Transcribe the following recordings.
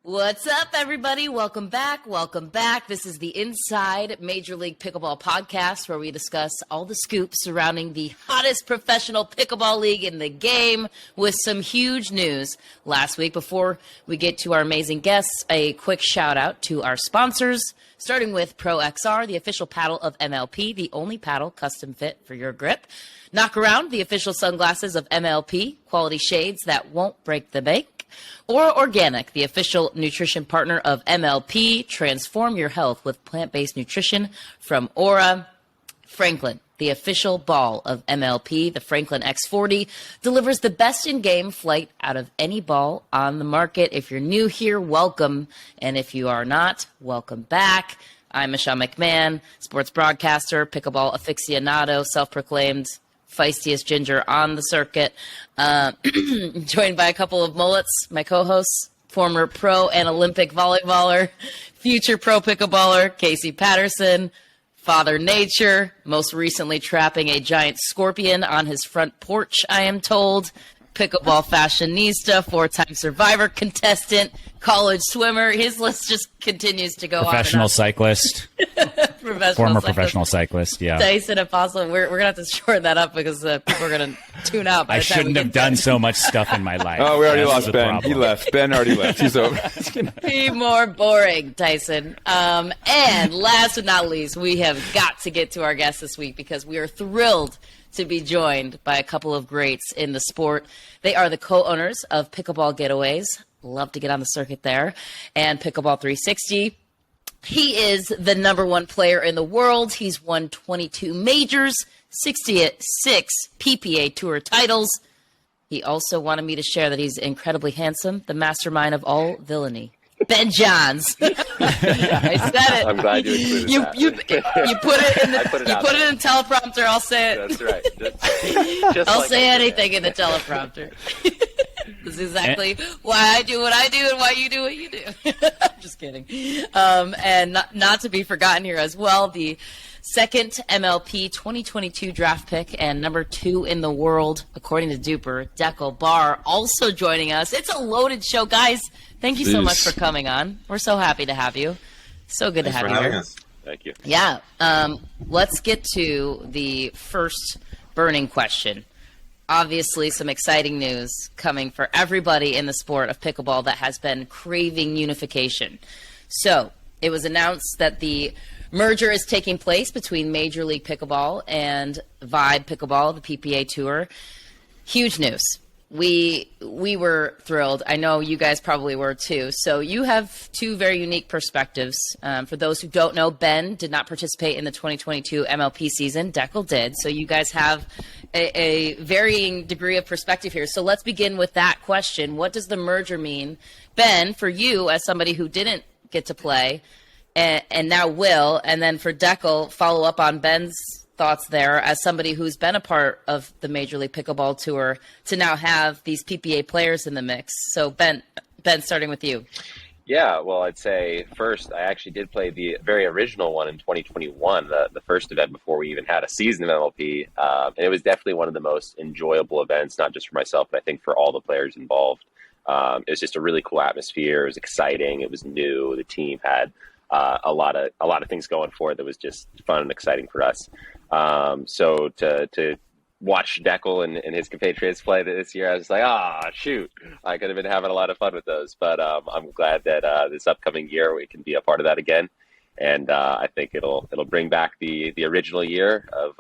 What's up, everybody? Welcome back. Welcome back. This is the Inside Major League Pickleball podcast, where we discuss all the scoops surrounding the hottest professional pickleball league in the game with some huge news last week. Before we get to our amazing guests, a quick shout out to our sponsors, starting with Pro XR, the official paddle of MLP, the only paddle custom fit for your grip. Knock Around, the official sunglasses of MLP, quality shades that won't break the bank. Or Organic, the official nutrition partner of MLP. Transform your health with plant-based nutrition from Aura. Franklin, the official ball of MLP. The Franklin X40 delivers the best in-game flight out of any ball on the market. If you're new here, welcome. And if you are not, welcome back. I'm Michelle McMahon, sports broadcaster, pickleball aficionado, self-proclaimed feistiest ginger on the circuit, joined by a couple of mullets, my co-hosts, former pro and Olympic volleyballer, future pro pickleballer, Casey Patterson, Father Nature, most recently trapping a giant scorpion on his front porch, I am told, pickleball fashionista, four-time Survivor contestant, college swimmer. His list just continues to go on. Professional cyclist. Former professional cyclist, yeah. Dyson Apostle. We're going to have to shorten that up because people are going to tune out. I shouldn't have done so much stuff in my life. Oh, we already lost Ben. He left. Ben already left. He's over. Be more boring, Dyson. And last but not least, we have got to get to our guest this week because we are thrilled to be joined by a couple of greats in the sport. They are the co-owners of Pickleball Getaways. Love to get on the circuit there. And Pickleball 360. He is the number one player in the world. He's won 22 majors, 66 PPA Tour titles. He also wanted me to share that he's incredibly handsome, the mastermind of all villainy. Ben Johns. I said it. I'm glad you included that. You put it in the teleprompter. I'll say it. That's right. Just I'll like say anything in the teleprompter. This is exactly why I do what I do and why you do what you do. I'm just kidding. And not to be forgotten here as well, the second MLP 2022 draft pick and number 2 in the world, according to Duper, Dekel Bar, also joining us. It's a loaded show, guys. Thank you so much for coming on. We're so happy to have you. So good to have you here. Thank you. Yeah. Let's get to the first burning question. Obviously, some exciting news coming for everybody in the sport of pickleball that has been craving unification. So it was announced that the merger is taking place between Major League Pickleball and Vibe Pickleball, the PPA Tour. Huge news. We were thrilled. I know you guys probably were too. So you have two very unique perspectives. For those who don't know, Ben did not participate in the 2022 MLP season. Dekel did. So you guys have a varying degree of perspective here. So let's begin with that question. What does the merger mean, Ben, for you as somebody who didn't get to play and now will, and then for Dekel, follow up on Ben's thoughts there as somebody who's been a part of the Major League Pickleball Tour to now have these PPA players in the mix. So Ben, starting with you. Yeah, well, I'd say first, I actually did play the very original one in 2021, the first event before we even had a season of MLP. And it was definitely one of the most enjoyable events, not just for myself, but I think for all the players involved. It was just a really cool atmosphere. It was exciting. It was new. The team had a lot of things going for it that was just fun and exciting for us. So to watch Dekel and his compatriots play this year, I was like, shoot, I could have been having a lot of fun with those. But I'm glad that this upcoming year we can be a part of that again. And I think it'll bring back the original year of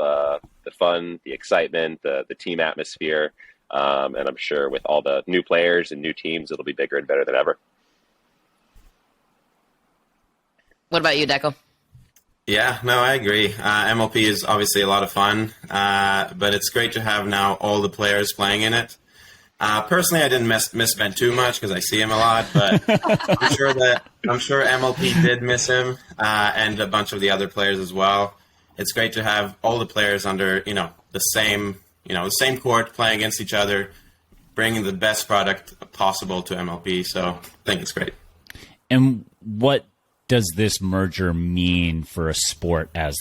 the fun, the excitement, the team atmosphere. And I'm sure with all the new players and new teams, it'll be bigger and better than ever. What about you, Dekel? Yeah, no, I agree. MLP is obviously a lot of fun, but it's great to have now all the players playing in it. Personally, I didn't miss Ben too much because I see him a lot, but I'm sure MLP did miss him and a bunch of the other players as well. It's great to have all the players under the same court playing against each other, bringing the best product possible to MLP. So I think it's great. And what does this merger mean for a sport as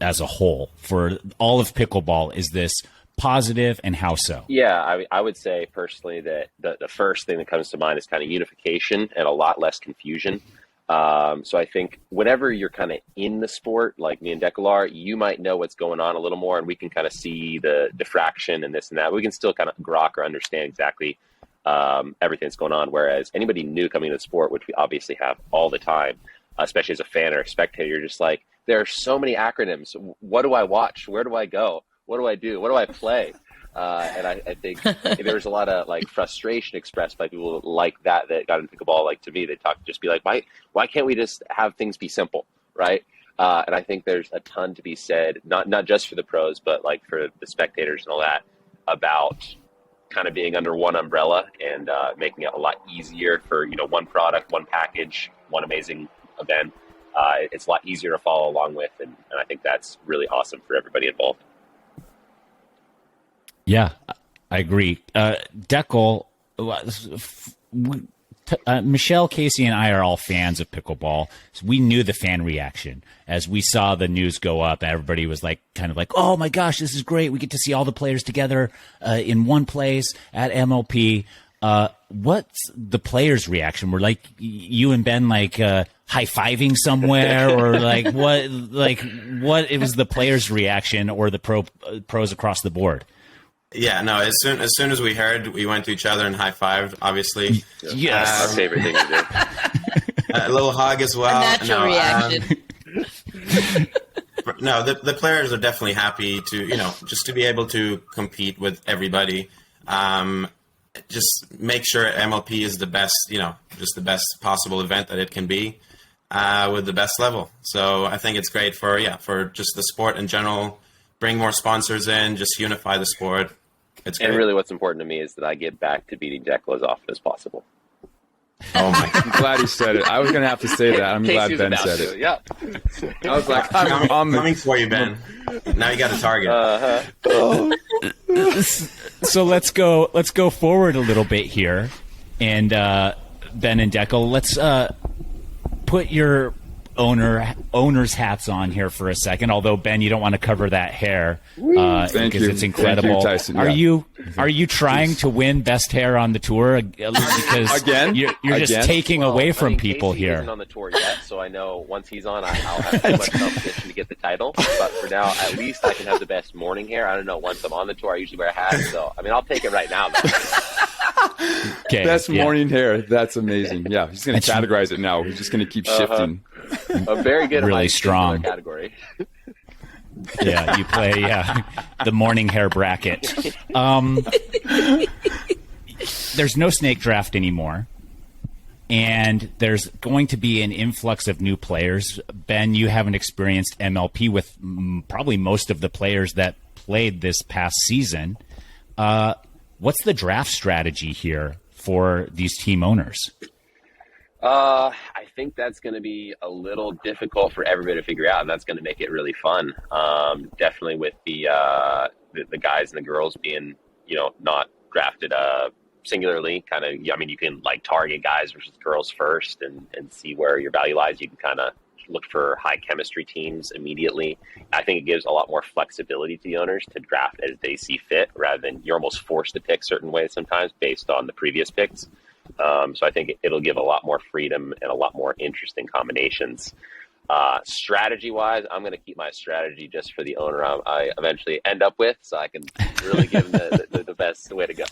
a whole? For all of pickleball, is this positive, and how so? Yeah, I would say personally that the first thing that comes to mind is kind of unification and a lot less confusion. So I think whenever you're kind of in the sport, like me and Dekel are, you might know what's going on a little more, and we can kind of see the diffraction and this and that. We can still kind of grok or understand exactly everything that's going on. Whereas anybody new coming to the sport, which we obviously have all the time, especially as a fan or a spectator, you're just like, there are so many acronyms. What do I watch? Where do I go? What do I do? What do I play? And I think there was a lot of like frustration expressed by people like that got into pickleball. Like to me, they just be like, why can't we just have things be simple, right? And I think there's a ton to be said, not just for the pros, but like for the spectators and all that, about kind of being under one umbrella and making it a lot easier for one product, one package, one amazing event. It's a lot easier to follow along with, and I think that's really awesome for everybody involved. Yeah, I agree. Dekel, Michelle, Casey, and I are all fans of pickleball. So we knew the fan reaction as we saw the news go up. Everybody was like, kind of like, "Oh my gosh, this is great! We get to see all the players together in one place at MLP." What's the players' reaction? Were like you and Ben like high-fiving somewhere, or like what? Like what? It was the players' reaction, or the pros across the board. Yeah, no. As soon as we heard, we went to each other and high-fived. Obviously, yes, our favorite thing to do. A little hug as well. A natural reaction. No, the players are definitely happy to just to be able to compete with everybody. Just make sure MLP is the best, just the best possible event that it can be with the best level. So I think it's great for just the sport in general. Bring more sponsors in, just unify the sport. It's great. And really what's important to me is that I get back to beating Dekel as often as possible. Oh my! I'm glad he said it. I was going to have to say that. I'm glad Ben said it. Yeah. I was like, I'm coming for you, Ben. Now you got a target. So let's go forward a little bit here, and Ben and Dekel, let's put your owner's hats on here for a second. Although Ben, you don't want to cover that hair because it's incredible. Thank you, Tyson. Are you trying to win best hair on the tour because again? You're just taking away from people Casey here. Isn't on the tour yet, so I know once he's on, I'll have too much competition to get the title. But for now, at least I can have the best morning hair. I don't know. Once I'm on the tour, I usually wear a hat. So I mean, I'll take it right now. Okay, best morning hair. That's amazing. Yeah, he's going to categorize it now. He's just going to keep shifting. I'm very good. Really at my strong category. Yeah, you play the morning hair bracket. There's no snake draft anymore, and there's going to be an influx of new players. Ben, you haven't experienced MLP with probably most of the players that played this past season. What's the draft strategy here for these team owners? I think that's going to be a little difficult for everybody to figure out, and that's going to make it really fun. Definitely with the guys and the girls being, not drafted singularly. Kind of, I mean, you can like target guys versus girls first, and see where your value lies. You can kind of look for high chemistry teams immediately. I think it gives a lot more flexibility to the owners to draft as they see fit, rather than you're almost forced to pick certain ways sometimes based on the previous picks. So I think it'll give a lot more freedom and a lot more interesting combinations. Strategy-wise, I'm going to keep my strategy just for the owner I eventually end up with, so I can really give them the best way to go.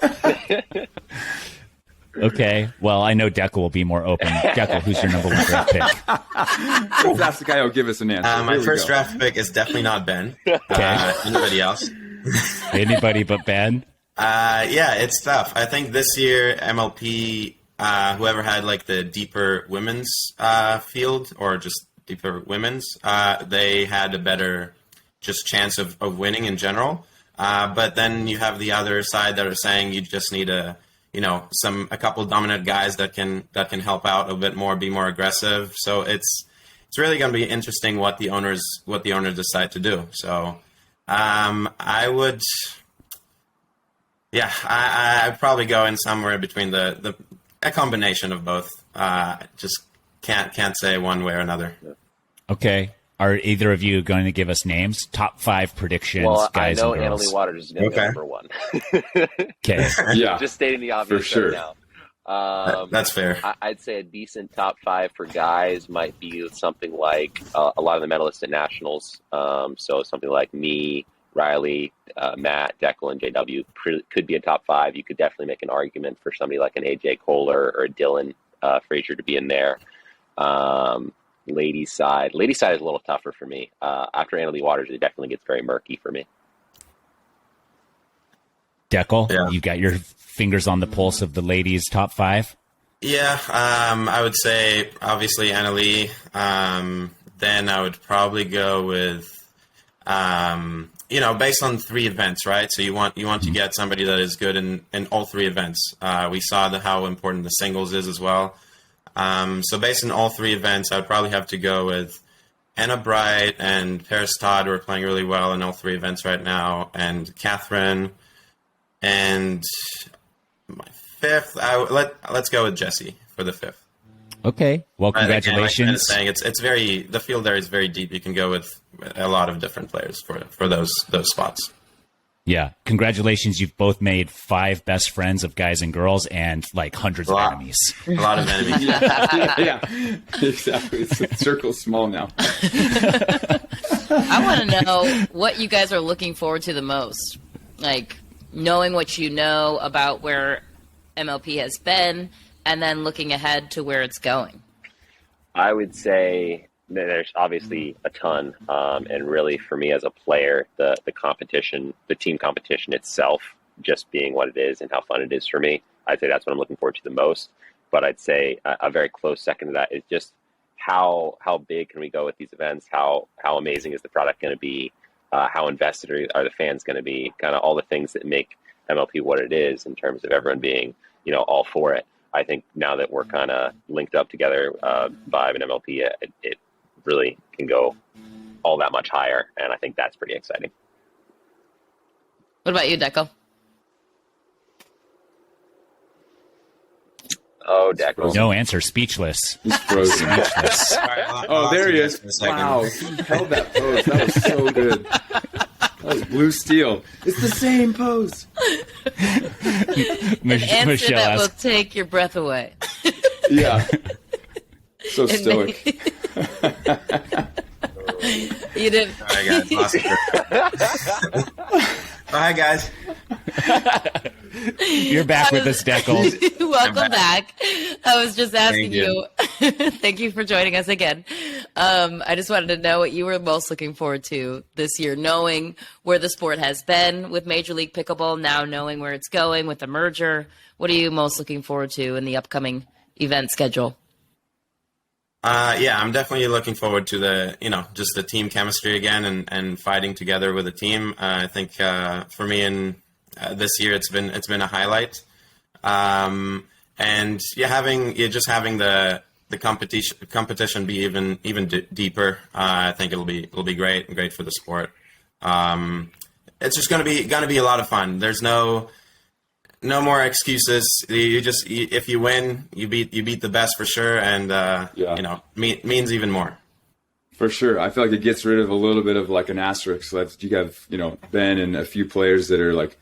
Okay. Well, I know Dekel will be more open. Dekel, who's your number one draft pick? That's the guy who'll give us an answer. My first draft pick is definitely not Ben. Okay. Anybody else? Anybody but Ben? Yeah, it's tough. I think this year MLP, whoever had like the deeper women's field or just deeper women's, they had a better just chance of winning in general. But then you have the other side that are saying you just need a couple dominant guys that can help out a bit more, be more aggressive. So it's really going to be interesting what the owners decide to do. So I'd probably go in somewhere between a combination of both. Just can't say one way or another. Okay. Are either of you going to give us names? Top 5 predictions, Well, guys I know and girls. Annalie Waters is going to Okay. go number 1. Okay. Yeah, Just stating the obvious for sure. right now. That's fair. I'd say a decent top 5 for guys might be something like a lot of the medalists at nationals. So something like me, Riley, Matt, Dekel, and JW could be a top 5. You could definitely make an argument for somebody like an AJ Kohler or a Dylan Frazier to be in there. Ladies side is a little tougher for me. After Annalie Waters, it definitely gets very murky for me. Dekel, Yeah. you got your fingers on the pulse of the ladies' top 5? Yeah, I would say obviously Annalie. Then I would probably go with, based on 3 events, right? So you want to get somebody that is good in all 3 events. We saw how important the singles is as well. So based on all 3 events, I would probably have to go with Anna Bright and Paris Todd, who are playing really well in all 3 events right now, and Catherine. And my 5th, let's go with Jessie for the 5th. Okay. Well, congratulations. Again, like saying, it's very, the field there is very deep. You can go with a lot of different players for those spots. Yeah. Congratulations. You've both made 5 best friends of guys and girls and like hundreds of enemies. A lot of enemies. Yeah, exactly. The circle's small now. I want to know what you guys are looking forward to the most. Like, knowing what you know about where MLP has been, and then looking ahead to where it's going. I would say there's obviously a ton, and really for me as a player, the competition, the team competition itself, just being what it is and how fun it is for me, I'd say that's what I'm looking forward to the most. But I'd say a very close second to that is just how big can we go with these events? How amazing is the product going to be? How invested are the fans going to be? Kind of all the things that make MLP what it is in terms of everyone being, all for it. I think now that we're kind of linked up together, Vibe and MLP, it really can go all that much higher, and I think that's pretty exciting. What about you, Dekel? Oh, Dekel. No answer. Speechless. He's frozen. Speechless. Oh, there he is. Wow, he held that pose. That was so good. That was blue steel. It's the same pose. Answer Michelle that will asked, take your breath away. Yeah. So stoic. You didn't. All right, guys. Lost it. Hi, guys. you're back with us, Dekel. Welcome back. I was just asking Thank you. you. Thank you for joining us again. I just wanted to know what you were most looking forward to this year, knowing where the sport has been with Major League Pickleball, now knowing where it's going with the merger. What are you most looking forward to in the upcoming event schedule? Yeah, I'm definitely looking forward to just the team chemistry again and fighting together with a team. I think for me in this year it's been a highlight. And having the competition be even deeper. I think it'll be great for the sport. It's just gonna be a lot of fun. There's no more excuses. If you win, you beat the best for sure, and means even more. For sure. I feel like it gets rid of a little bit of like an asterisk. So you have, Ben and a few players that are like,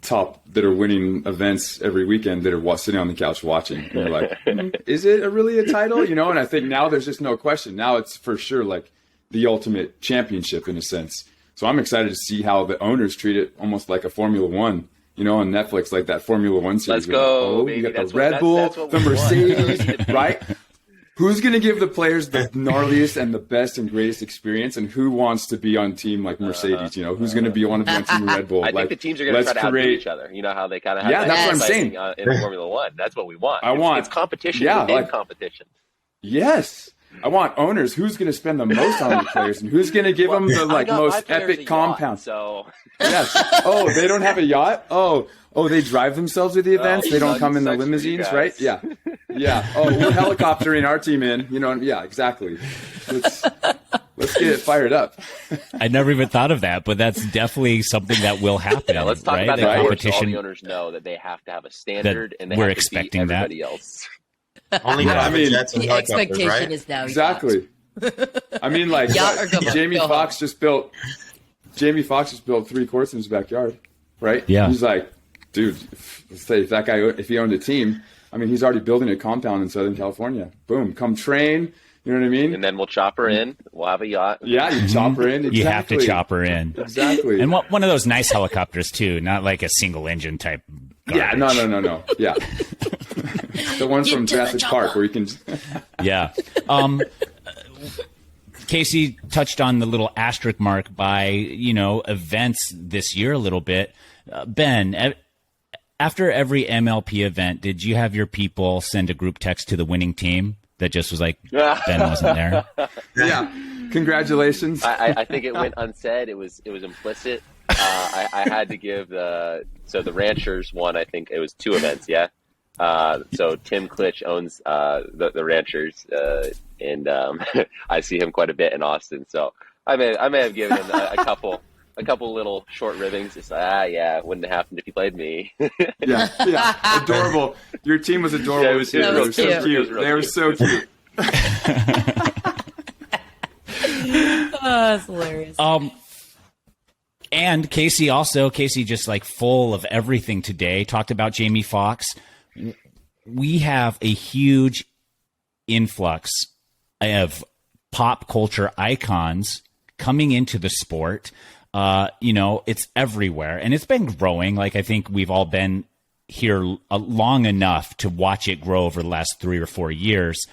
top, that are winning events every weekend that are sitting on the couch watching. And you're like, is it really a title? And I think now there's just no question. Now it's for sure like the ultimate championship in a sense. So I'm excited to see how the owners treat it almost like a Formula One. On Netflix, like that Formula One series. Let's go, baby. You got That's the Red Bull, the Mercedes, right? Who's going to give the players the gnarliest and the best and greatest experience, and who wants to be on team like Mercedes? Who's going to be on team Red Bull? I think the teams are going to try to outdo each other. You know how they kind of have that's what I'm saying. In Formula One. That's what we want. It's competition within competition. Yes. I want owners. Who's going to spend the most on the players, and who's going to give them the most epic compound? So yes. Oh, they don't have a yacht. Oh, they drive themselves to the events. They don't come in the limousines, right? Yeah. Oh, we're helicoptering our team in. Yeah, exactly. Let's get it fired up. I never even thought of that, but that's definitely something that will happen. Yeah, let's talk right? about the that. competition. So all the owners know that they have to have a standard, and they we're have to beat expecting everybody else. Only private jets and The helicopters, expectation right? is now Exactly. I mean, like Yacht or go home? Jamie Go Foxx just built 3 courts in his backyard, right? Yeah. He's like, dude, let's say if that guy, if he owned a team, I mean, he's already building a compound in Southern California. Boom, come train. You know what I mean? And then we'll chop her in. We'll have a yacht. Yeah, you chop her in. Exactly. You have to chop her in. Exactly. And one of those nice helicopters too, not like a single engine type. Yeah, garbage. no. Yeah. The ones from Jurassic Park where you can. Yeah. Casey touched on the little asterisk mark by, events this year a little bit. Ben, after every MLP event, did you have your people send a group text to the winning team that just was like, Ben wasn't there? Yeah. Congratulations. I think it went unsaid. It was implicit. I had to give the Ranchers one. I think it was 2 events. Yeah. So Tim Klitsch owns the Ranchers, and I see him quite a bit in Austin. So I may have given him a couple little short ribbings. Just yeah, it wouldn't have happened if he played me. yeah, adorable. Your team was adorable. Yeah, it was so cute. cute. They were so cute. Oh, that's hilarious. And Casey just like full of everything today, talked about Jamie Foxx. We have a huge influx of pop culture icons coming into the sport. It's everywhere, and it's been growing. Like, I think we've all been here long enough to watch it grow over the last 3 or 4 years.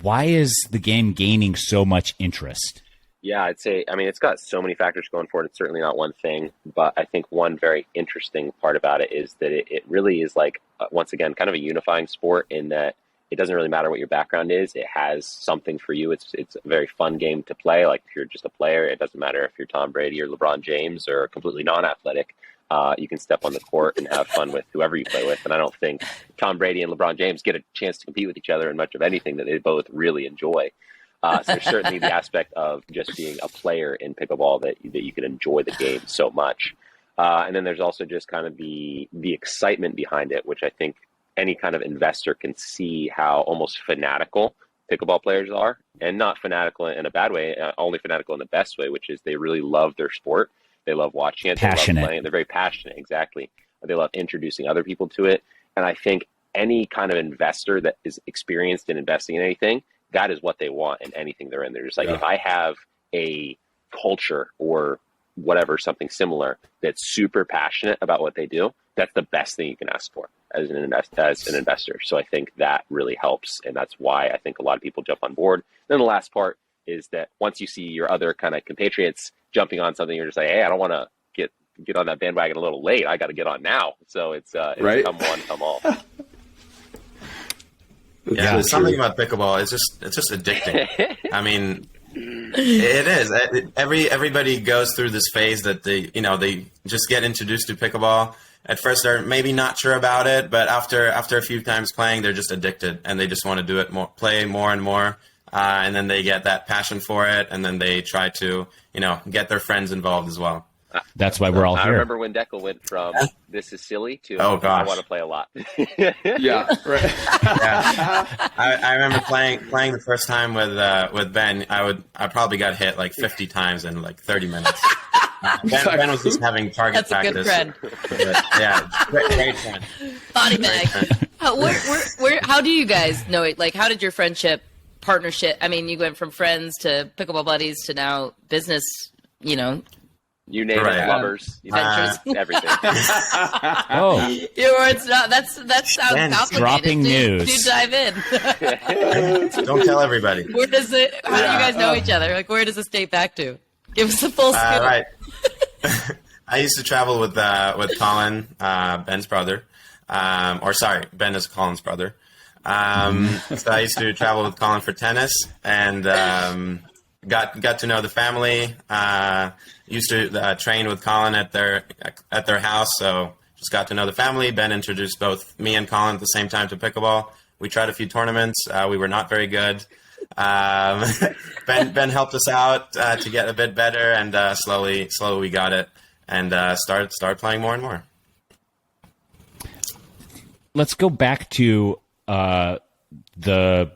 Why is the game gaining so much interest? Yeah, I'd say, it's got so many factors going for it. It's certainly not one thing, but I think one very interesting part about it is that it really is like, once again, kind of a unifying sport in that it doesn't really matter what your background is. It has something for you. It's a very fun game to play. Like, if you're just a player, it doesn't matter if you're Tom Brady or LeBron James or completely non-athletic. You can step on the court and have fun with whoever you play with. And I don't think Tom Brady and LeBron James get a chance to compete with each other in much of anything that they both really enjoy. So there's certainly the aspect of just being a player in pickleball that you can enjoy the game so much. And then there's also just kind of the excitement behind it, which I think any kind of investor can see how almost fanatical pickleball players are, and not fanatical in a bad way, only fanatical in the best way, which is they really love their sport. They love watching it. They love playing. They're very passionate. Exactly. They love introducing other people to it. And I think any kind of investor that is experienced in investing in anything, that is what they want in anything they're in. They're just like, if I have a culture or whatever, something similar that's super passionate about what they do, that's the best thing you can ask for as an investor. So I think that really helps. And that's why I think a lot of people jump on board. Then the last part is that once you see your other kind of compatriots jumping on something, you're just like, hey, I don't want to get on that bandwagon a little late. I got to get on now. So it's right? Come one, come all. Yeah, there's something about pickleball. It's just addicting. I mean, it is. Everybody goes through this phase that they just get introduced to pickleball. At first, they're maybe not sure about it, but after a few times playing, they're just addicted, and they just want to do it more, play more and more. And then they get that passion for it, and then they try to, get their friends involved as well. That's why we're all here. I remember when Dekel went from "this is silly" to "oh gosh, I want to play a lot." Yeah, right. Yeah. I remember playing the first time with Ben. I probably got hit like 50 times in like 30 minutes. Ben was just having target practice. That's a good friend. But, yeah, great friend. Body bag. How do you guys know it? Like, how did your partnership? I mean, you went from friends to pickleball buddies to now business. You name it, lovers, ventures, everything. Oh, it's not. That sounds complicated. Dropping news. Do dive in. Don't tell everybody. How do you guys know each other? Like, where does this date back to? Give us a full scoop. Right. I used to travel with Colin, Ben's brother. Ben is Colin's brother. So I used to travel with Colin for tennis, and got to know the family. Used to train with Colin at their house, so just got to know the family. Ben introduced both me and Colin at the same time to pickleball. We tried a few tournaments. We were not very good. Ben helped us out to get a bit better, and slowly we got it, and started playing more and more. Let's go back to the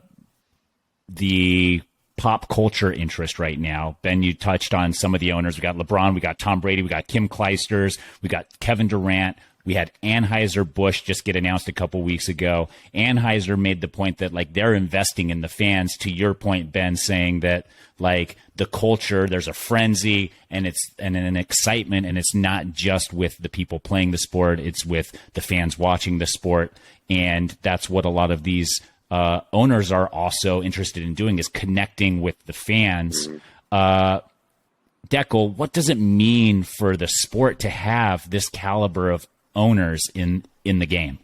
the pop culture interest right now. Ben, you touched on some of the owners. We got LeBron, we got Tom Brady, we got Kim Clijsters, we got Kevin Durrant. We had Anheuser-Busch just get announced a couple weeks ago. Anheuser made the point that like they're investing in the fans, to your point, Ben, saying that like the culture, there's a frenzy and it's an excitement, and it's not just with the people playing the sport, it's with the fans watching the sport. And that's what a lot of these owners are also interested in doing, is connecting with the fans. Dekel, what does it mean for the sport to have this caliber of owners in the game?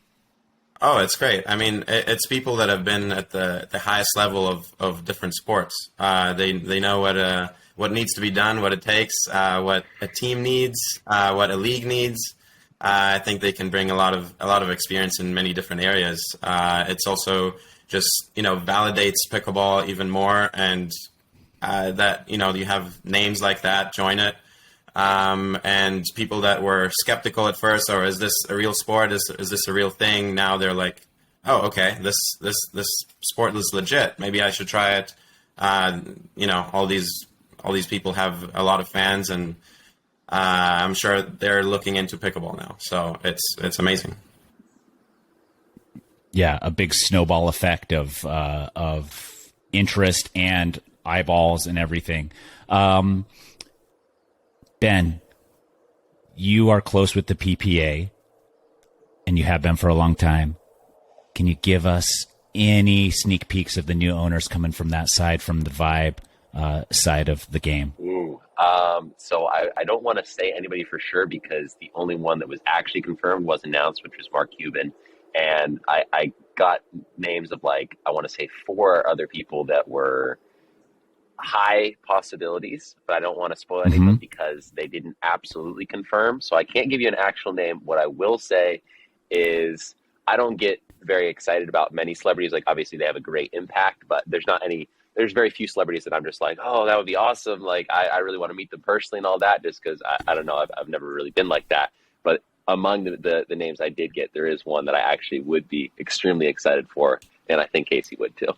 Oh, it's great. I mean, it's people that have been at the highest level of different sports. They know what needs to be done, what it takes, what a team needs, what a league needs. I think they can bring a lot of experience in many different areas. It's also just, validates pickleball even more, and that, you have names like that join it. And people that were skeptical at first, or is this a real sport? Is this a real thing? Now they're like, oh, okay, this sport is legit. Maybe I should try it. All these people have a lot of fans, and I'm sure they're looking into pickleball now. So it's amazing. Yeah, a big snowball effect of interest and eyeballs and everything. Ben, you are close with the PPA, and you have been for a long time. Can you give us any sneak peeks of the new owners coming from that side, from the Vibe side of the game? So I don't want to say anybody for sure, because the only one that was actually confirmed was announced, which was Mark Cuban. And I got names of I want to say 4 other people that were high possibilities, but I don't want to spoil any of them because they didn't absolutely confirm. So I can't give you an actual name. What I will say is I don't get very excited about many celebrities. Obviously they have a great impact, but there's very few celebrities that I'm just like, oh, that would be awesome. I really want to meet them personally and all that, just because I don't know. I've never really been like that. But among the names I did get, there is one that I actually would be extremely excited for. And I think Casey would too.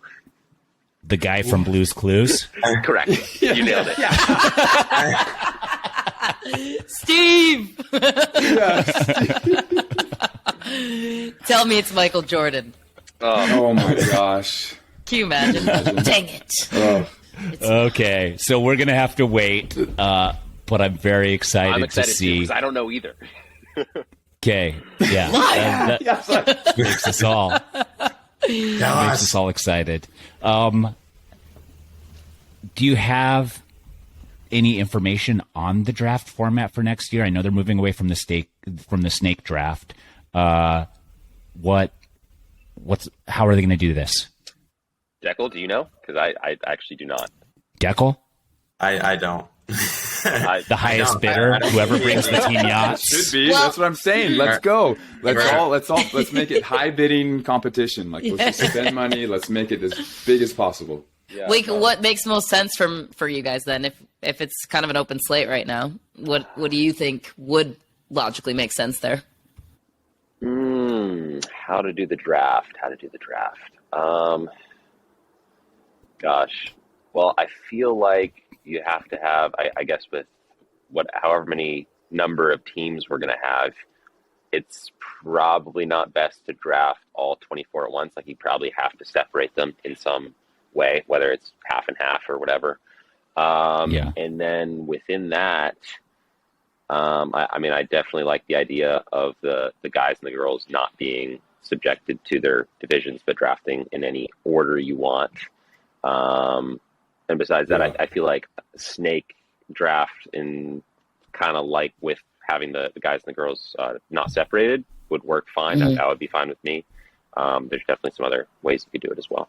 The guy from Blue's Clues? Correct. You nailed it. Steve! Tell me it's Michael Jordan. Oh my gosh. Can you imagine? Dang it. Oh. Okay, so we're going to have to wait, but I'm very excited, I'm excited to see. because I don't know either. Okay, yeah. That makes us all. Makes us all excited. Do you have any information on the draft format for next year? I know they're moving away from the snake draft. How are they going to do this? Dekel, do you know? Because I actually do not. Dekel? I don't. The highest bidder, whoever brings the team yachts. Should be. That's what I'm saying. Let's go. Let's make it high bidding competition. Let's just spend money. Let's make it as big as possible. Yeah, what makes most sense for you guys then? If it's kind of an open slate right now, what do you think would logically make sense there? How to do the draft? Gosh. Well, I feel like you have to have, I guess, with however many number of teams we're going to have, it's probably not best to draft all 24 at once. You probably have to separate them in some way, whether it's half and half or whatever. And then within that, I definitely like the idea of the guys and the girls not being subjected to their divisions, but drafting in any order you want. And besides that, I feel like snake draft in kind of with having the guys and the girls not separated would work fine. That would be fine with me. There's definitely some other ways you could do it as well.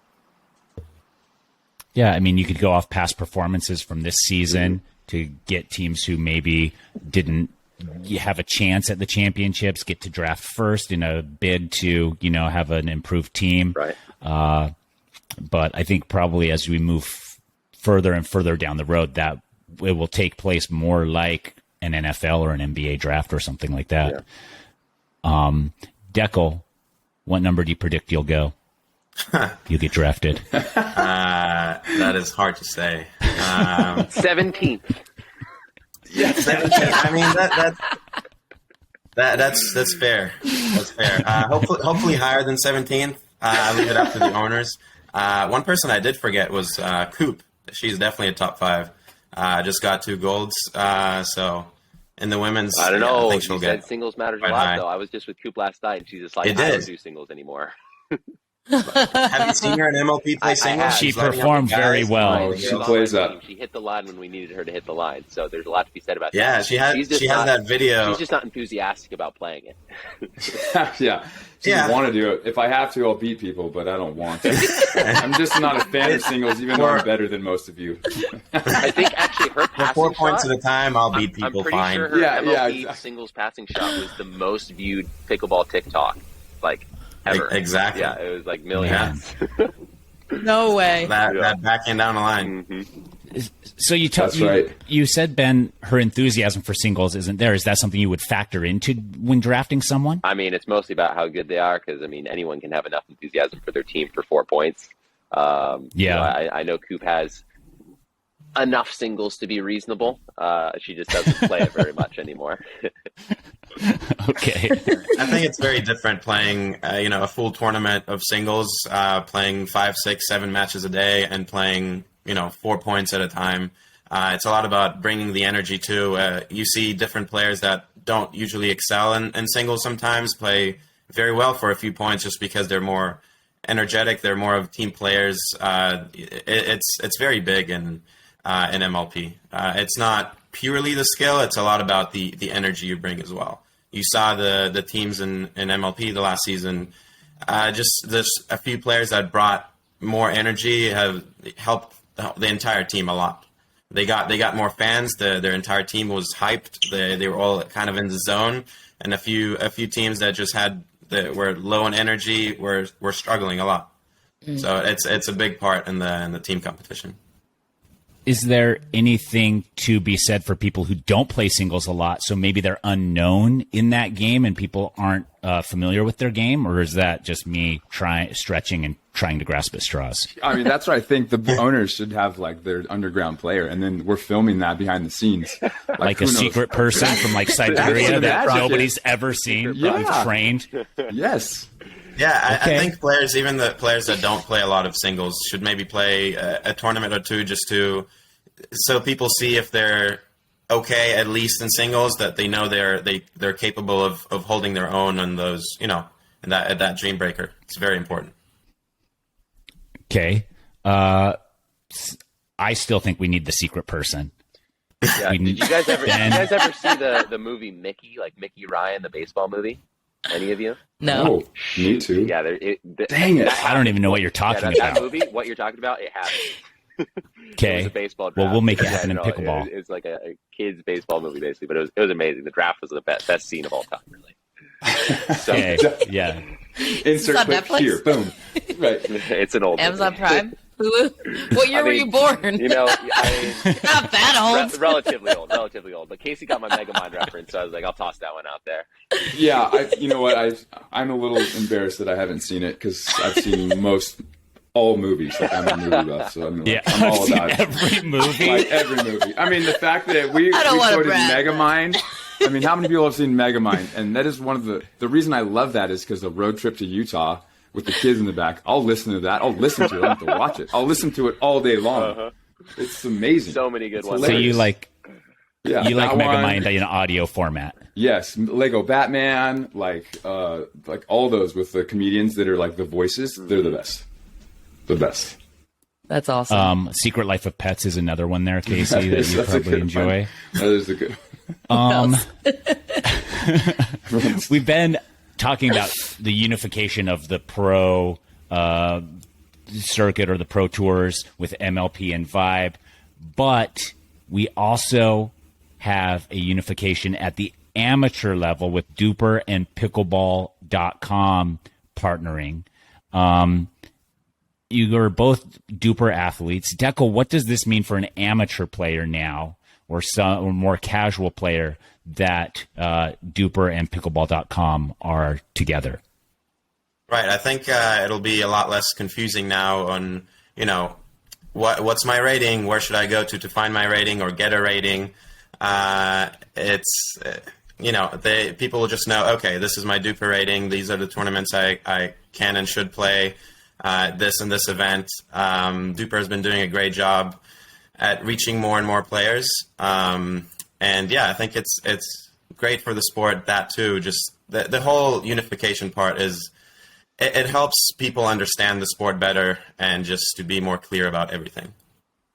Yeah, you could go off past performances from this season to get teams who maybe didn't have a chance at the championships, get to draft first in a bid to, have an improved team. Right. But I think probably as we move further and further down the road, that it will take place more like an NFL or an NBA draft or something like that. Yeah. Dekel, what number do you predict you'll go? You get drafted. That is hard to say. 17th. Yes, I mean that's fair. That's fair. Hopefully higher than 17th. I leave it up to the owners. One person I did forget was Coop. She's definitely a top 5. Just got 2 golds. So in the women's, I don't know. I think she'll get singles matters a lot, though. I was just with Coop last night, and she's just like, I don't do singles anymore. Have you seen her in MLP play singles? She performed very well. She plays up. She hit the line when we needed her to hit the line. So there's a lot to be said about that. Yeah, she has that video. She's just not enthusiastic about playing it. Yeah. She want to do it. If I have to, I'll beat people, but I don't want to. I'm just not a fan of singles, even though I'm better than most of you. I think actually her passing 4 points shot, at a time, I'll beat people I'm pretty fine. sure her MLP singles passing shot was the most viewed pickleball TikTok, like, ever. Exactly. Yeah, it was like millions. Yeah. No way. That backhand down the line. Mm-hmm. So right. You said, Ben, her enthusiasm for singles isn't there. Is that something you would factor into when drafting someone? I mean, it's mostly about how good they are because, I mean, anyone can have enough enthusiasm for their team for 4 points. I know Coop has enough singles to be reasonable. She just doesn't play it very much anymore. Okay. I think it's very different playing, a full tournament of singles, playing 5, 6, 7 matches a day and playing, 4 points at a time. It's a lot about bringing the energy too. You see different players that don't usually excel in singles sometimes play very well for a few points just because they're more energetic. They're more of team players. It's very big in MLP. It's not purely the skill. It's a lot about the energy you bring as well. You saw the teams in MLP the last season. Just there's a few players that brought more energy have helped the entire team a lot. They got more fans. Their entire team was hyped. They were all kind of in the zone. And a few teams that just were low in energy were struggling a lot. So it's a big part in the team competition. Is there anything to be said for people who don't play singles a lot, so maybe they're unknown in that game and people aren't familiar with their game, or is that just me stretching and trying to grasp at straws? I mean, that's what I think the owners should have, like, their underground player, and then we're filming that behind the scenes. Like a secret person from, like, Siberia that nobody's ever seen, Yeah. trained? Yes. Yeah, Okay. I think players, even the players that don't play a lot of singles, should maybe play a tournament or two just so people see if they're okay, at least in singles, that they know they're capable of holding their own on those, in that dream breaker. It's very important. Okay. I still think we need the secret person. Yeah. Did you guys ever see the movie Mickey, like Mickey Ryan, the baseball movie? Any of you? No. Oh, me too. Yeah. Dang it. I don't even know what you're talking that about. movie, what you're talking about, it happened. Okay. It was a baseball draft. Well, we'll make it Yeah, happen in pickleball. It's like a kid's baseball movie, basically, but it was amazing. The draft was the best scene of all time, really. So, Okay. Yeah. Insert on clip Netflix? here. Boom. Right. it's an old Amazon movie. Prime? Hulu? What year were you born? Not that old. relatively old. But Casey got my Megamind reference, so I was like, I'll toss that one out there. Yeah, you know what? I'm a little embarrassed that I haven't seen it because I've seen all movies. Like, I'm a movie buff, so I'm all I've seen about it. every movie. Like every movie. I mean, the fact that we don't wanna quoted brag. Megamind. I mean, how many people have seen Megamind? And that is one of the reason I love that is because the road trip to Utah with the kids in the back. I'll listen to that. I'll listen to it. I don't have to watch it. I'll listen to it all day long. Uh-huh. It's amazing. So many good ones. So hilarious. you like Yeah, you like that one. Megamind in audio format? Yes, Lego Batman, like all those with the comedians that are like the voices. They're the best. The best. That's awesome. Secret Life of Pets is another one there, Casey, that you That's a probably good enjoy. one. That is a good. We've been talking about the unification of the pro circuit or the pro tours with MLP and Vibe, but we also have a unification at the amateur level with Duper and Pickleball.com partnering. You are both Duper athletes. Dekel, what does this mean for an amateur player now, or more casual player, that Duper and Pickleball.com are together? Right. I think it'll be a lot less confusing now on, what's my rating? Where should I go to find my rating or get a rating? People will just know, okay, this is my Duper rating. These are the tournaments I can and should play. This and this event. Duper has been doing a great job at reaching more and more players. I think it's great for the sport, that too. Just the whole unification part is, it helps people understand the sport better and just to be more clear about everything.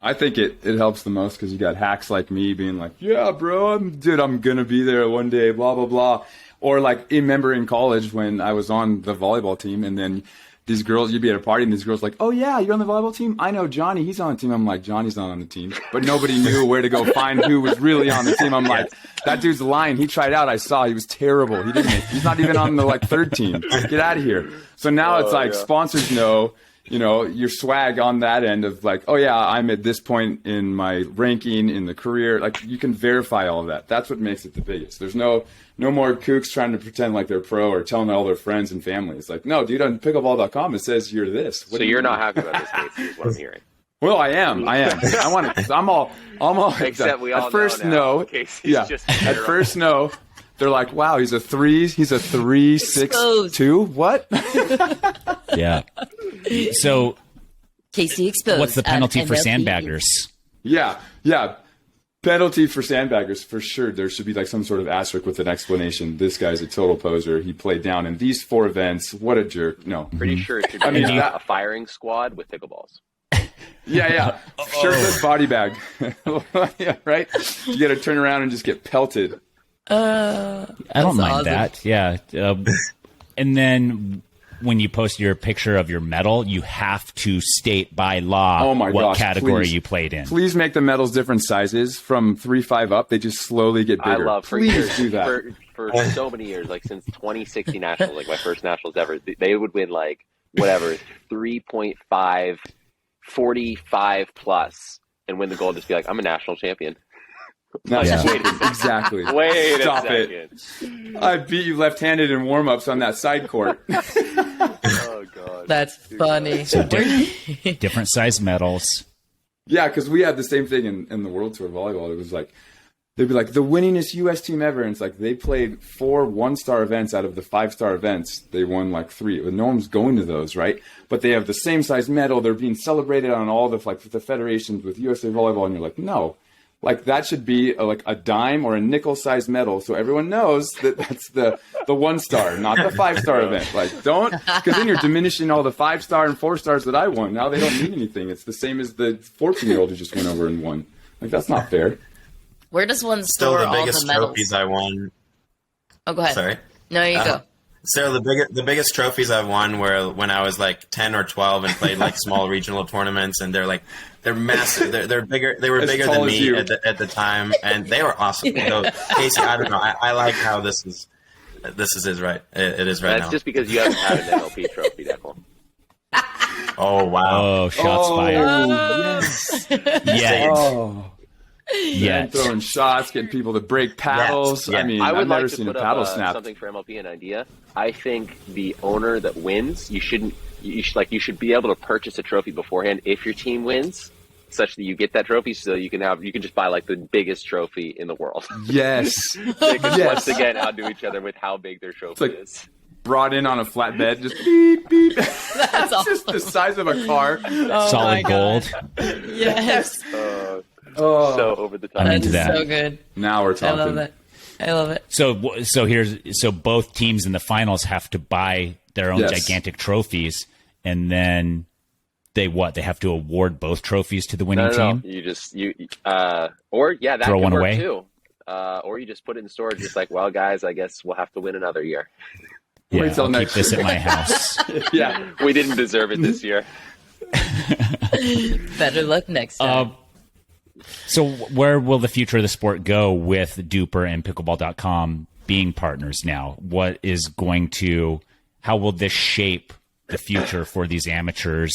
I think it helps the most because you got hacks like me being like, yeah, bro, I'm going to be there one day, blah, blah, blah. Or like, remember in college when I was on the volleyball team and then these girls, you'd be at a party and these girls like, oh yeah, you're on the volleyball team? I know Johnny, he's on the team. I'm like, Johnny's not on the team. But nobody knew where to go find who was really on the team. I'm like, that dude's lying. He tried out. I saw he was terrible. He's not even on the third team. Get out of here. So now it's like sponsors know, your swag on that end of like, oh yeah, I'm at this point in my ranking in the career. Like you can verify all of that. That's what makes it the biggest. There's no more kooks trying to pretend like they're pro or telling all their friends and family. It's like, no, dude, on pickleball.com it says you're this. So you're not happy about this case, is what I'm hearing. Well, I am. I want to. I'm all. Except we all at first know now, At first, no. They're like, wow, he's a 3-6-2. What? Yeah. So, Casey exposed. what's the penalty for MLP. sandbaggers? Yeah. Penalty for sandbaggers, for sure. There should be like some sort of asterisk with an explanation. This guy's a total poser. He played down in these 4 events. What a jerk. No. Pretty sure it should be a firing squad with pickleballs. Yeah. Shirtless body bag. Yeah, right? You got to turn around and just get pelted. I don't mind awesome. that. Yeah. And then when you post your picture of your medal, you have to state by law what category you played in. Please make the medals different sizes from 3-5 up. They just slowly get bigger. I love for Please years, do that. for so many years, like since 2016 nationals, like my first nationals ever, they would win like whatever 3.5, 45 plus, and win the gold. Just be like, I'm a national champion. No, Yeah. Exactly. Wait Stop a second. it. I beat you left-handed in warm-ups on that side court. Oh god, That's funny. So different size medals. Yeah, because we had the same thing in the World Tour volleyball. It was like, they'd be like, the winningest U.S. team ever. And it's like, they played 4 one-star events out of the 5-star events. They won like 3. No one's going to those, right? But they have the same size medal. They're being celebrated on all the the federations with USA Volleyball. And you're like, no. Like, that should be a dime or a nickel-sized medal, so everyone knows that that's the 1-star, not the 5-star event. Like, don't, because then you're diminishing all the 5-star and 4-stars that I won. Now they don't mean anything. It's the same as the 14-year-old who just went over and won. Like, that's not fair. Where does one Still store the all biggest the medals? trophies I won. Oh, go ahead. Sorry. No, you go. So the biggest trophies I've won were when I was like 10 or 12 and played like small regional tournaments, and they're massive. They're bigger. They were bigger than me at the time, and they were awesome. So Casey, I don't know. I like how this is right. It is right now. That's just because you haven't had an MLP trophy, Dekel. Oh wow! Oh, shots fired. Yes. Yeah. Yeah. Throwing shots, getting people to break paddles. Yeah. I mean, I would I've never like to seen a put paddle up snap. something for MLP, an idea. I think the owner that wins, you should be able to purchase a trophy beforehand if your team wins, such that you get that trophy, so you can just buy like the biggest trophy in the world. Yes. They can once again outdo each other with how big their trophy is. Brought in on a flatbed, just beep, beep. That's awesome. Just the size of a car. Oh, Solid gold. Yes. So over the top. I'm into That's that. so good. Now we're I talking. love it. I love it. So both teams in the finals have to buy their own gigantic trophies, and then they have to award both trophies to the winning team. You just that Throw could one work away? too. Or you just put it in storage, just like, well, guys, I guess we'll have to win another year. Yeah, Wait till I'll keep next this year. at my house. Yeah. We didn't deserve it this year. Better luck next time. So where will the future of the sport go with Duper and Pickleball.com being partners now? How will this shape the future for these amateurs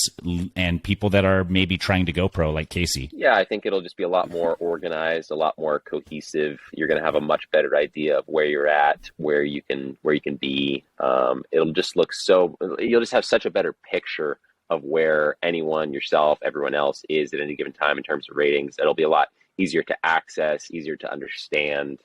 and people that are maybe trying to go pro, like Casey? Yeah, I think it'll just be a lot more organized, a lot more cohesive. You're going to have a much better idea of where you're at, where you can be. It'll just look you'll just have such a better picture of where anyone, yourself, everyone else is at any given time in terms of ratings. It'll be a lot easier to access, easier to understand,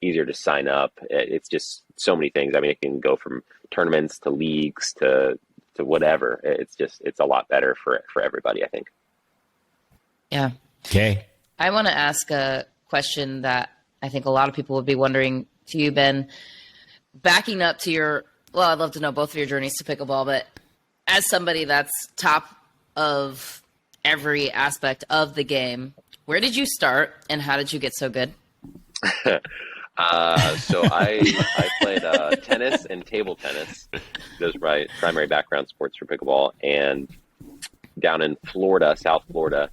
easier to sign up. It's just so many things. I mean, it can go from tournaments to leagues to whatever. It's a lot better for everybody, I think. Yeah. Okay. I want to ask a question that I think a lot of people would be wondering to you, Ben. Backing up to I'd love to know both of your journeys to pickleball, but as somebody that's top of every aspect of the game, where did you start and how did you get so good? So I played tennis and table tennis. Those are my primary background sports for pickleball. And down in Florida, South Florida,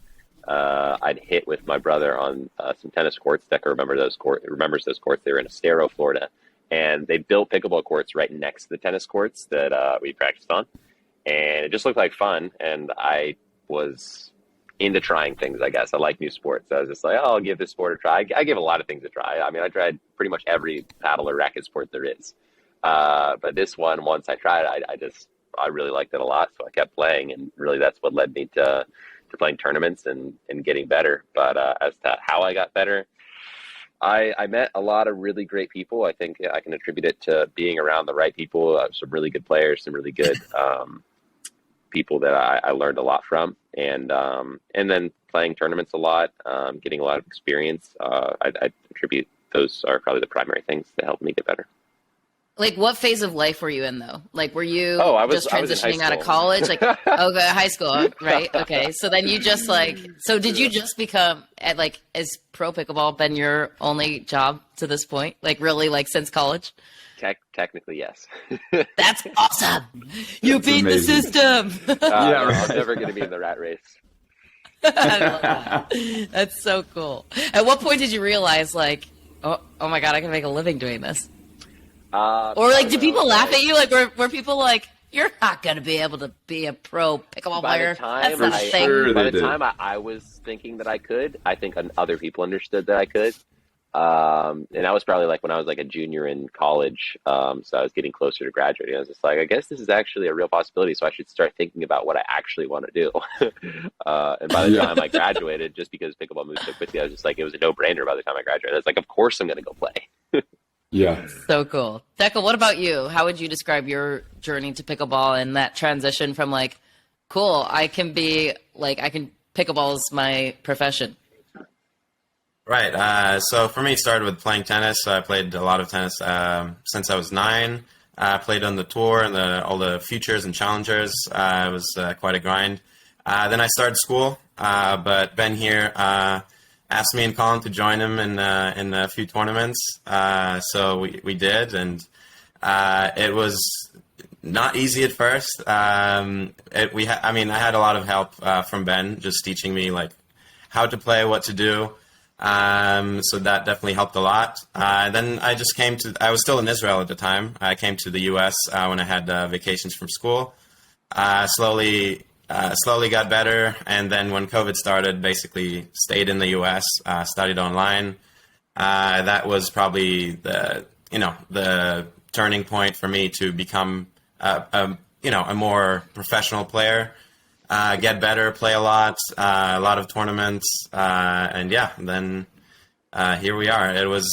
I'd hit with my brother on some tennis courts. Dekel remembers those courts. They were in Estero, Florida. And they built pickleball courts right next to the tennis courts that we practiced on. And it just looked like fun. And I was into trying things, I guess. I like new sports. I was just like, I'll give this sport a try. I give a lot of things a try. I mean, I tried pretty much every paddle or racket sport there is. But this one, once I tried, I really liked it a lot. So I kept playing, and really that's what led me to playing tournaments and getting better. But as to how I got better, I met a lot of really great people. I think I can attribute it to being around the right people, some really good players, some really good people that I learned a lot from, and then playing tournaments a lot, getting a lot of experience. I attribute those are probably the primary things that helped me get better. Like, what phase of life were you in, though? Like, were you just transitioning out of college? Like, okay, high school, right? Okay, so then you just did you just become, is pro pickleball been your only job to this point? Like, really, since college? Technically, yes. That's awesome. You beat the system. I'm never going to be in the rat race. I love that. That's so cool. At what point did you realize, oh my God, I can make a living doing this? Do people laugh at you? Were people like, you're not going to be able to be a pro pickleball player? That's not a thing. By the time I was thinking that I could, I think other people understood that I could. And that was probably when I was a junior in college. So I was getting closer to graduating. I was just like, I guess this is actually a real possibility. So I should start thinking about what I actually want to do. And by the time I graduated, just because pickleball moved so quickly, I was just like, it was a no-brainer by the time I graduated. I was like, of course I'm going to go play. Yeah. So cool. Dekel, what about you? How would you describe your journey to pickleball and that transition from cool, pickleball is my profession? Right. So for me, it started with playing tennis. I played a lot of tennis since I was 9. I played on the tour and all the futures and challengers. It was quite a grind. Then I started school, but Ben here asked me and Colin to join him in a few tournaments. So we did, and it was not easy at first. I had a lot of help from Ben, just teaching me how to play, what to do. So that definitely helped a lot. Then I was still in Israel at the time. I came to the U.S. When I had vacations from school. Slowly got better, and then when COVID started, basically stayed in the U.S., studied online. That was probably the turning point for me to become a more professional player, get better, play a lot of tournaments, and then here we are. It was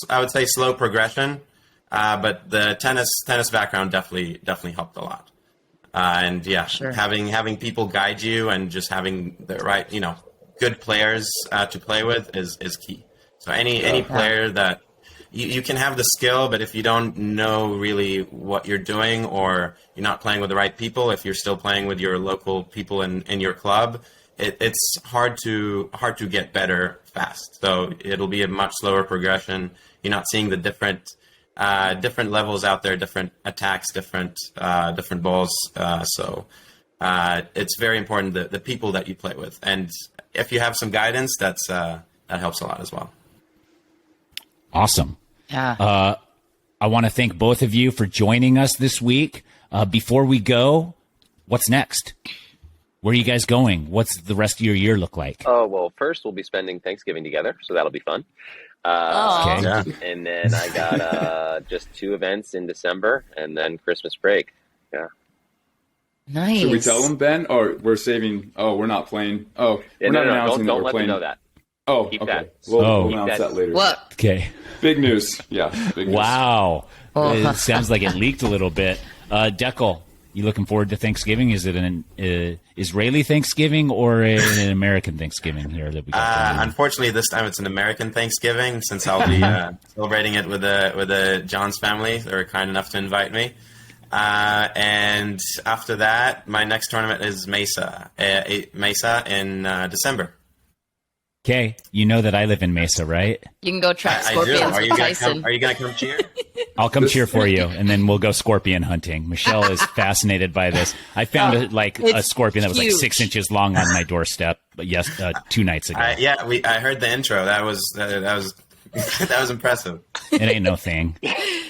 I would say slow progression, but the tennis background definitely helped a lot. Sure. Having people guide you and just having the right, good players to play with is key. So any player that you can have the skill, but if you don't know really what you're doing, or you're not playing with the right people, if you're still playing with your local people in your club, it's hard to get better fast. So it'll be a much slower progression. You're not seeing the different levels out there, different attacks, different balls. So it's very important the people that you play with, and if you have some guidance, that helps a lot as well. Awesome. Yeah. I want to thank both of you for joining us this week. Before we go, what's next? Where are you guys going? What's the rest of your year look like? Oh, well, first we'll be spending Thanksgiving together, so that'll be fun. Aw. Yeah. And then I got just 2 events in December, and then Christmas break. Yeah. Nice. Should we tell them, Ben? Or we're saving? Oh, we're not playing. Oh, Yeah, we're not no, announcing that don't we're let playing. them know that. Oh, Keep okay. that. We'll Keep announce that later. What? Okay. Big news. Yeah. Big news. Wow. Oh. It sounds like it leaked a little bit. Dekel, you looking forward to Thanksgiving? Is it an Israeli Thanksgiving or an American Thanksgiving here that we got? Unfortunately, this time it's an American Thanksgiving, since I'll be celebrating it with the Johns family. They were kind enough to invite me. And after that, my next tournament is Mesa in December. Okay, you know that I live in Mesa, right? You can go track I do. scorpions Are with you gonna Tyson. come? Are you gonna come cheer? I'll come cheer for you, and then we'll go scorpion hunting. Michelle is fascinated by this. I found a it's scorpion that was like huge. 6 inches long on my doorstep. Yes, 2 nights ago. I heard the intro. That was that was impressive. It ain't no thing.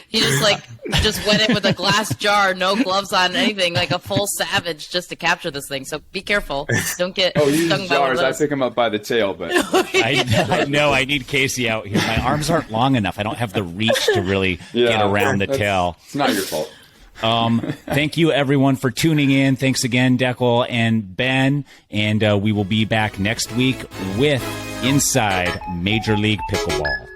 He just went in with a glass jar, no gloves on, anything, like a full savage just to capture this thing. So be careful. Don't get Oh, you stung use by one of jars. I those. pick them up by the tail, but I know I need Casey out here. My arms aren't long enough. I don't have the reach to really get around the tail. It's not your fault. Thank you, everyone, for tuning in. Thanks again, Dekel and Ben. And we will be back next week with Inside Major League Pickleball.